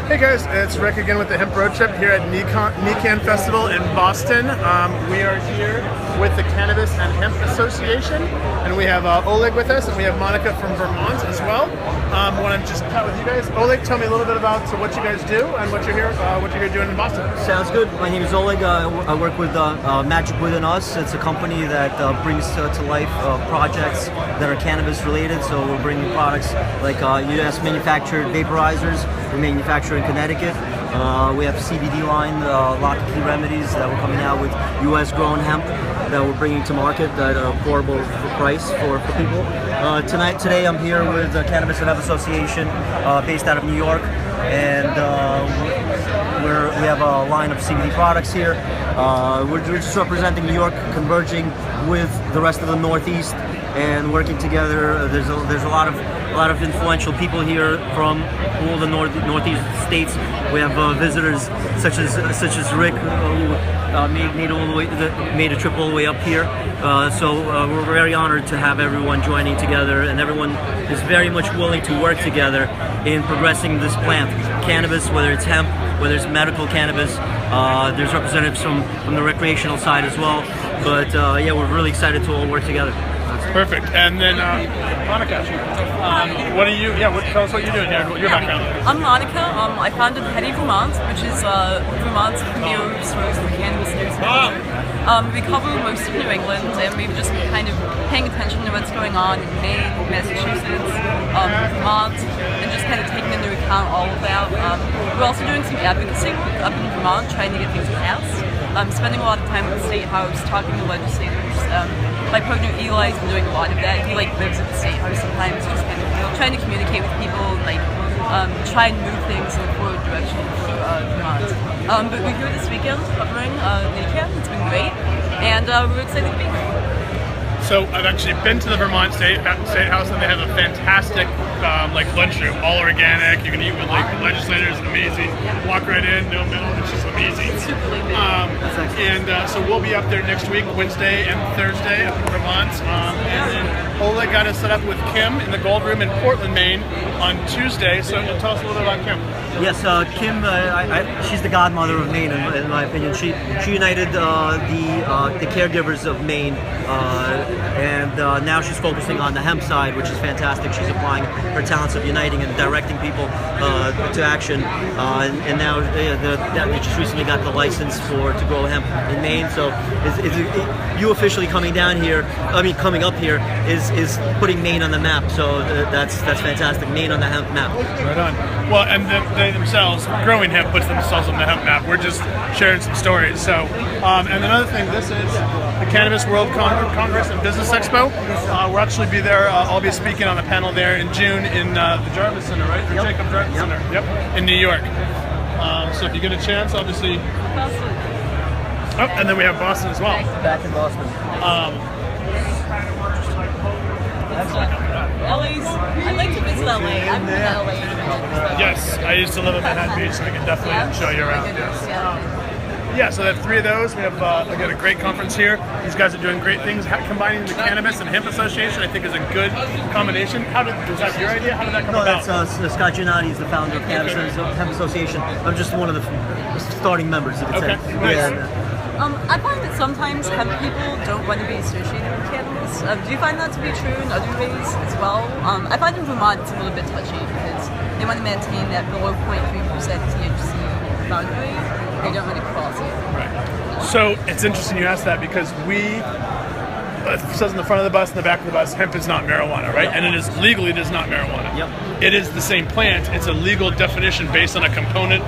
Hey guys, it's Rick again with the Hemp Road Trip here at NECAN Festival in Boston. We are here with the Cannabis and Hemp Association, and we have Oleg with us, and we have Monica from Vermont as well. I want to just chat with you guys. Oleg, tell me a little bit about what you guys do and what you're here doing in Boston. Sounds good. My name is Oleg. I work with Magic Within Us. It's a company that brings to life projects that are cannabis related. So we're bringing products like U.S. manufactured vaporizers. We manufacture in Connecticut. We have CBD line, lock and key remedies that we're coming out with U.S. grown hemp that we're bringing to market at a affordable price for people. Today I'm here with the Cannabis and Hemp Association based out of New York, and we have a line of CBD products here. We're just representing New York, converging with the rest of the Northeast and working together. There's a lot of influential people here from all the Northeast states. We have visitors such as Rick, who made a trip all the way up here. So we're very honored to have everyone joining together, and everyone is very much willing to work together in progressing this plant. Cannabis, whether it's hemp, whether it's medical cannabis, there's representatives from the recreational side as well. But yeah, we're really excited to all work together. Perfect. And then Monica, what do you? Yeah, tell us what you're doing here. Your background. I'm Monica. I founded Henny Vermont, which is Vermont's premier source of cannabis news. We cover most of New England, and we've just been kind of paying attention to what's going on in Maine, Massachusetts, Vermont, and just kind of taking into account all of that. We're also doing some advocacy up in Vermont, trying to get things passed. Spending a lot of time at the State House, talking to legislators. My partner Eli's been doing a lot of that. He lives at the State House sometimes, just kind of trying to communicate with people, try and move things in a forward direction for Vermont. But we're here this weekend covering NECAN. It's been great, and we're excited to be here. So I've actually been to the Vermont State House, and they have a fantastic lunchroom, all organic. You can eat with legislators, amazing. Walk right in, no middle, it's just amazing. It's super big. So we'll be up there next week, Wednesday and Thursday up in Vermont. And then Oleg got us set up with Kim in the Gold Room in Portland, Maine on Tuesday. So tell us a little bit about Kim. Yes, Kim, she's the godmother of Maine, in my opinion. She united the caregivers of Maine, and now she's focusing on the hemp side, which is fantastic. She's applying her talents of uniting and directing people to action, and now they just recently got the license to grow hemp in Maine. So you officially coming up here is putting Maine on the map. So that's fantastic. Maine on the hemp map. Right on. Well, and they themselves, growing hemp puts themselves on the hemp map. We're just sharing some stories. So, and another thing, this is the Cannabis World Congress and Business Expo. We'll actually be there. I'll be speaking on a panel there in June in the Jarvis Center, right? The Jacob Jarvis Center. Yep. In New York. So if you get a chance, obviously. Oh, and then we have Boston as well. Back in Boston. I'd like to visit LA. I've been to LA. Yes, I used to live in Manhattan Beach, so I can definitely show you around. Yeah, so they have 3 of those. We have again a great conference here. These guys are doing great things. Combining the Cannabis and Hemp Association, I think, is a good combination. Was that your idea? How did that come about? No, that's Scott Giannotti is the founder of Cannabis and Hemp Association. I'm just one of the starting members, you could say. Nice. Yeah. I find that sometimes hemp people don't want to be associated with cannabis. Do you find that to be true in other ways as well? I find in Vermont it's a little bit touchy because they want to maintain that below 0.3% THC boundary. They don't want to cross it. Right. So it's interesting you asked that because it says in the front of the bus and the back of the bus, hemp is not marijuana, right? And it is not marijuana. Yep. It is the same plant. It's a legal definition based on a component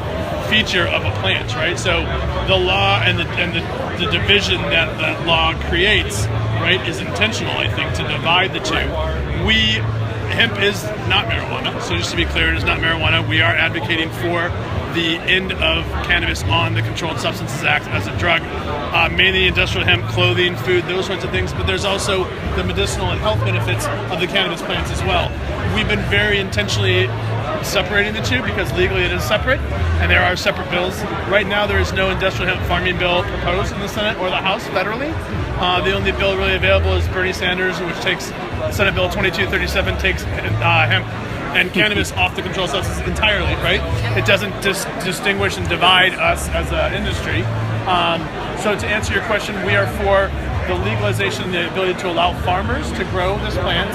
feature of a plant, right? So the law and the division that law creates, right, is intentional, I think, to divide the two. Hemp is not marijuana, so just to be clear, it is not marijuana. We are advocating for the end of cannabis on the Controlled Substances Act as a drug, mainly industrial hemp, clothing, food, those sorts of things, but there's also the medicinal and health benefits of the cannabis plants as well. We've been very intentionally separating the two because legally it is separate, and there are separate bills. Right now there is no industrial hemp farming bill proposed in the Senate or the House federally. The only bill really available is Bernie Sanders, which takes Senate Bill 2237, takes hemp and cannabis off the controlled substances entirely, right? It doesn't distinguish and divide us as an industry. So to answer your question, we are for the legalization and the ability to allow farmers to grow this plant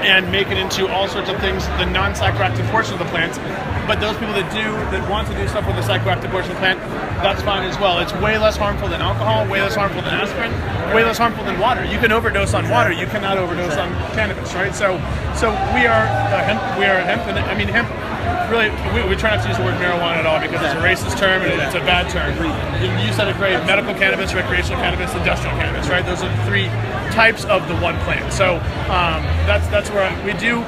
and make it into all sorts of things, the non-psychoactive portion of the plant. But those people that want to do stuff with the psychoactive portion of the plant, that's fine as well. It's way less harmful than alcohol, way less harmful than aspirin, way less harmful than water. You can overdose on water, you cannot overdose on cannabis, right? So we are hemp, and I mean hemp. Really, we try not to use the word marijuana at all because it's a racist term and it's a bad term. You said it great: medical cannabis, recreational cannabis, industrial cannabis, right? Those are the three types of the one plant. So that's where we do.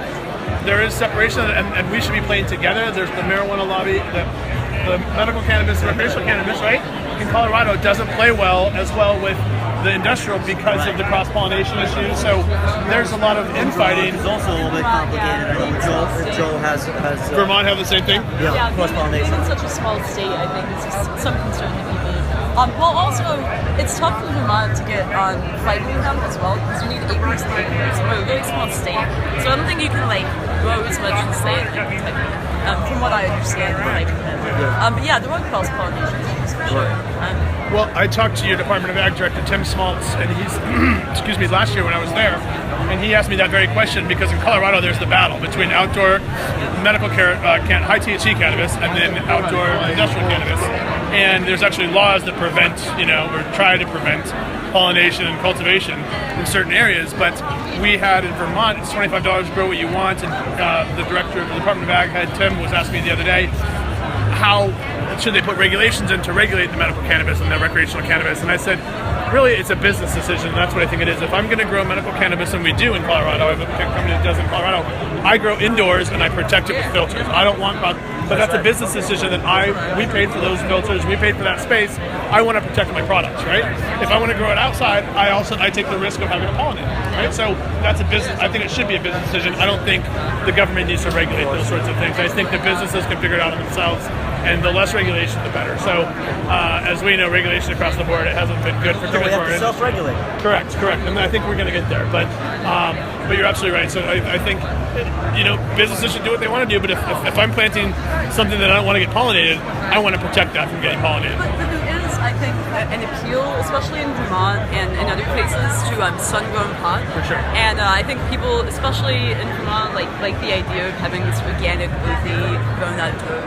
There is separation, and we should be playing together. There's the marijuana lobby, the medical cannabis, the recreational cannabis, right? In Colorado, it doesn't play as well with the industrial because of the cross-pollination issues. So there's a lot of infighting. It's also a little bit complicated. I know Joe has Vermont have the same thing? Yeah, cross-pollination. Being in such a small state, I think it's just some concern to people. Well, also, it's tough for Vermont to get on fighting hemp as well because you need acres and acres. We're a really small state, so I don't think you can grow as much and say it from what I understand. But yeah, there are cross-pollination issues for sure. Well, I talked to your Department of Ag Director, Tim Smaltz, and he's, excuse me, last year when I was there, and he asked me that very question because in Colorado there's the battle between outdoor medical high THC cannabis and then outdoor industrial cannabis. And there's actually laws that prevent, or try to prevent pollination and cultivation in certain areas. But we had in Vermont, it's $25 to grow what you want. And the director of the Department of Ag, Tim, was asking me the other day, how should they put regulations in to regulate the medical cannabis and the recreational cannabis? And I said, really, it's a business decision. And that's what I think it is. If I'm going to grow medical cannabis, and we do in Colorado, I have a company that does in Colorado, I grow indoors and I protect it with filters. I don't want, but that's a business decision that we paid for those filters, we paid for that space. I want to protect my products, right? If I want to grow it outside, I take the risk of having to pollinate, right? So that's a business. I think it should be a business decision. I don't think the government needs to regulate those sorts of things. I think the businesses can figure it out on themselves, and the less regulation, the better. So, as we know, regulation across the board, it hasn't been good for So we have to self-regulate. Correct, and I think we're going to get there. But you're absolutely right. So I think, businesses should do what they want to do. But if I'm planting something that I don't want to get pollinated, I want to protect that from getting pollinated. But there is, I think, an appeal, especially in Vermont and in other places, to sun-grown pot. For sure. And I think people, especially in Vermont, like the idea of having this organic, earthy, grown outdoor.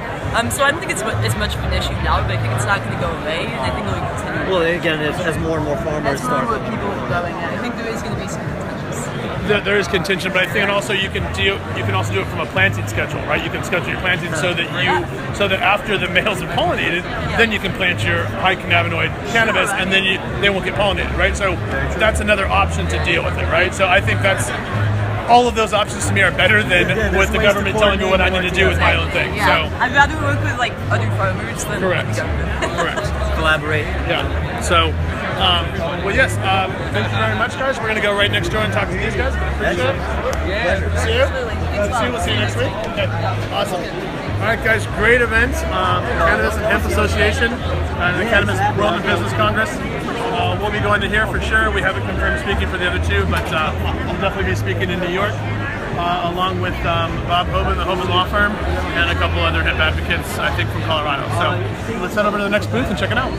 So I don't think it's much of an issue now, but I think it's not going to go away, and I think it'll continue. Well, again, as more and more farmers more and more people are growing it, I think there is going to be some contention. There is contention, but I think also you can also do it from a planting schedule, right? You can schedule your planting so that after the males are pollinated, then you can plant your high cannabinoid cannabis, and then they won't get pollinated, right? So that's another option to deal with it, right? So I think all of those options to me are better than with the government telling me what I need to do with my own thing. Yeah. So I'd rather work with other farmers than correct. the government. Correct. collaborate. Yeah. So, well, yes. Thank you very much, guys. We're gonna go right next door and talk to these guys. Appreciate it. Pleasure. See you. We'll see you next week. Okay. Awesome. All right, guys. Great event. Cannabis and Hemp Association and the Cannabis World and Business Congress. We'll be going to here for sure. We haven't confirmed speaking for the other two, but we'll definitely be speaking in New York, along with Bob Hoban, the Hoban Law Firm, and a couple other hemp advocates, I think, from Colorado. So let's head over to the next booth and check it out.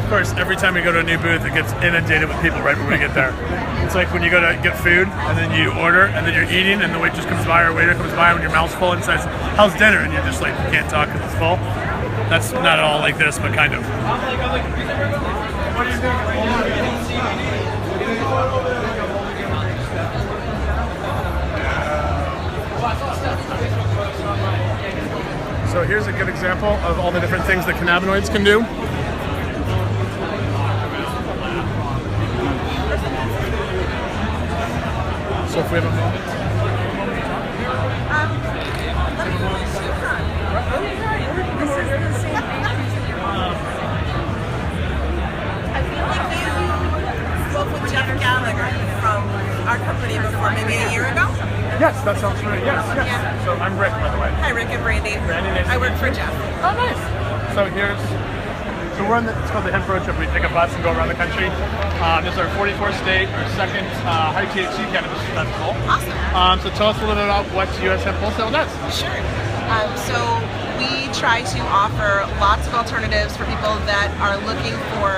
Of course, every time we go to a new booth, it gets inundated with people right when we get there. It's like when you go to get food, and then you order, and then you're eating, and the waitress comes by or waiter comes by when your mouth's full and says, "How's dinner?" And you're just like, you can't talk because it's full. That's not at all like this, but kind of. So here's a good example of all the different things that cannabinoids can do. So if we have a moment. Our company before, maybe a year ago? Yes, that sounds right. Yes. Yeah. So I'm Rick, by the way. Hi, Rick and Brandy. Brandy, nice I to work meet for you. Jeff. Oh, nice. So here's So we're on it's called the Hemp Road Trip. We take a bus and go around the country. This is our 44th state, our second high THC cannabis festival. Awesome. So tell us a little bit about what US Hemp Wholesale does. Sure. So we try to offer lots of alternatives for people that are looking for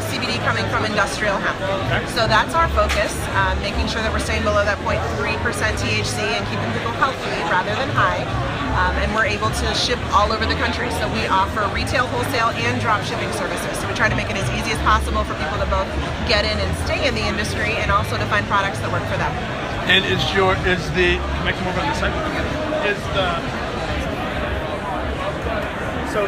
CBD coming from industrial hemp. Okay. So that's our focus, making sure that we're staying below that 0.3% THC and keeping people healthy rather than high. And we're able to ship all over the country. So we offer retail, wholesale, and drop shipping services. So we try to make it as easy as possible for people to both get in and stay in the industry, and also to find products that work for them. And can I come over on this side? So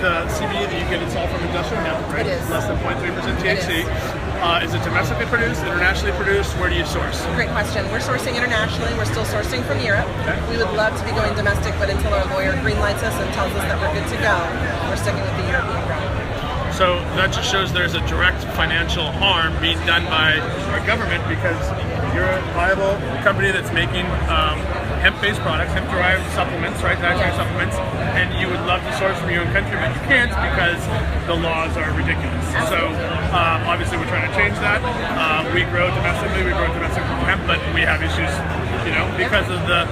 the CBD that you get, it's all from industrial hemp, right? It is. Less than 0.3% THC. It Is it domestically produced, internationally produced? Where do you source? Great question. We're sourcing internationally. We're still sourcing from Europe. Okay. We would love to be going domestic, but until our lawyer greenlights us and tells us that we're good to go, we're sticking with the European route. So that just shows there's a direct financial harm being done by our government, because you're a viable company that's making hemp-based products, hemp-derived supplements, right, dietary supplements, and you would love to source from your own country, but you can't because the laws are ridiculous. So obviously we're trying to change that. We grow domestically hemp, but we have issues, because of the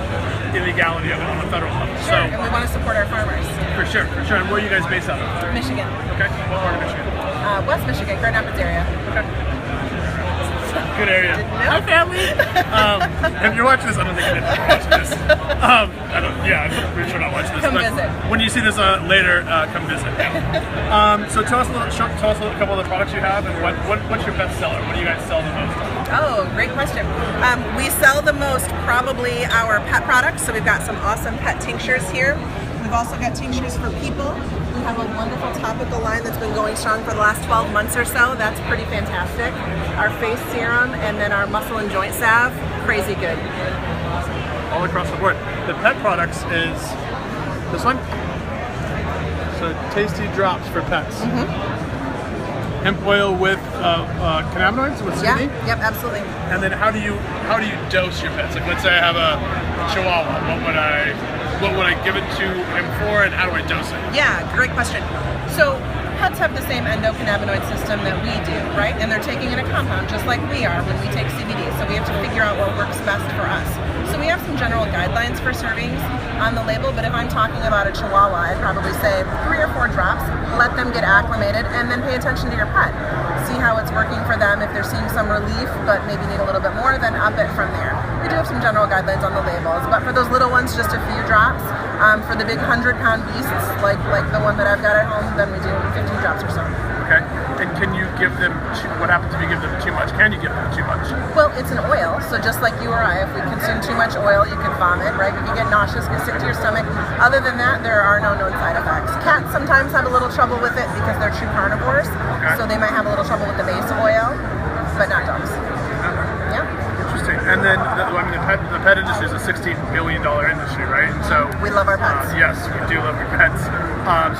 illegality of it on the federal level. Sure, and we want to support our farmers. For sure. And where are you guys based out of? Michigan. Okay, what part of Michigan? West Michigan, Grand Rapids area. Okay. Good area. Hi, family. If you're watching this, I don't think you're watching this. I'm pretty sure not watching this. Come visit. When you see this later, come visit. So tell us a couple of the products you have, and what's your best seller? What do you guys sell the most of? Oh, great question. We sell the most probably our pet products. So we've got some awesome pet tinctures here. We've also got tinctures for people. We have a wonderful topical line that's been going strong for the last 12 months or so. That's pretty fantastic. Our face serum, and then our muscle and joint salve, crazy good. All across the board. The pet products is this one. So tasty drops for pets. Hemp oil with cannabinoids with CBD. Yeah. Yep. Absolutely. And then how do you dose your pets? Like, let's say I have a Chihuahua. What would I give it to him for, and how do I dose it? Yeah, great question. So pets have the same endocannabinoid system that we do, right? And they're taking in a compound just like we are when we take CBD. So we have to figure out what works best for us. So we have some general guidelines for servings on the label, but if I'm talking about a Chihuahua, I'd probably say 3 or 4 drops, let them get acclimated, and then pay attention to your pet. See how it's working for them. If they're seeing some relief, but maybe need a little bit more, then up it from there. We do have some general guidelines on the labels, but for those little ones, just a few drops. For the big 100-pound beasts, like the one that I've got at home, then we do 15 drops or so. Okay. And can you give them, what happens if you give them too much? Can you give them too much? Well, it's an oil, so just like you or I, if we consume too much oil, you can vomit, right? You can get nauseous, get sick to your stomach. Other than that, there are no known side effects. Cats sometimes have a little trouble with it because they're true carnivores, so they might have a little trouble with the base oil, but not dogs. Yeah. Interesting. And then, the pet industry is a $16 billion industry, right? And so we love our pets. Yes, we do love our pets.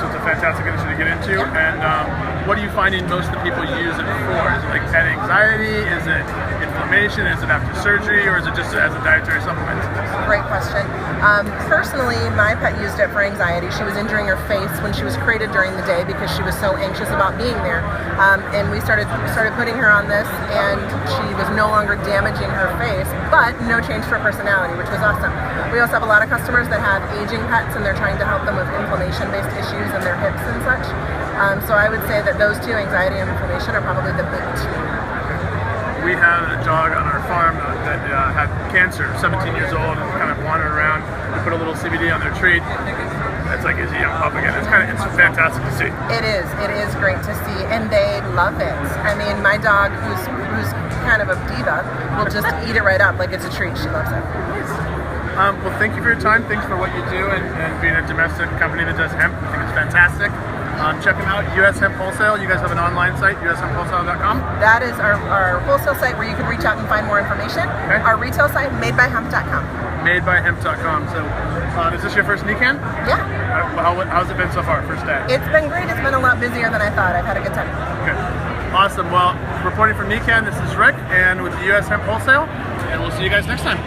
So it's a fantastic industry to get into. Yeah. And what are you finding most of the people use it for? Is it like pet anxiety? Is it inflammation? Is it after surgery? Or is it just as a dietary supplement? Great question. Personally, my pet used it for anxiety. She was injuring her face when she was crated during the day because she was so anxious about being there. And we started putting her on this, and she was no longer damaging her face, but no change for personality, which was awesome. We also have a lot of customers that have aging pets, and they're trying to help them with inflammation-based issues in their hips and such. So I would say that those two, anxiety and inflammation, are probably the big two. We had a dog on our farm that had cancer, 17 years old, and kind of wandered around. We put a little CBD on their treat. It's like, is he up again? It's fantastic to see. It is great to see, and they love it. I mean, my dog, who's kind of a diva, will just eat it right up like it's a treat. She loves it. Well, thank you for your time. Thanks for what you do and being a domestic company that does hemp. I think it's fantastic. Check them out, US Hemp Wholesale. You guys have an online site, ushempwholesale.com. That is our wholesale site where you can reach out and find more information. Okay. Our retail site, madebyhemp.com. Madebyhemp.com. So, is this your first NECAN? Yeah. How's it been so far, first day? It's been great. It's been a lot busier than I thought. I've had a good time. Good. Awesome. Well, reporting from NECAN, this is Rick, and with the US Hemp Wholesale, and we'll see you guys next time.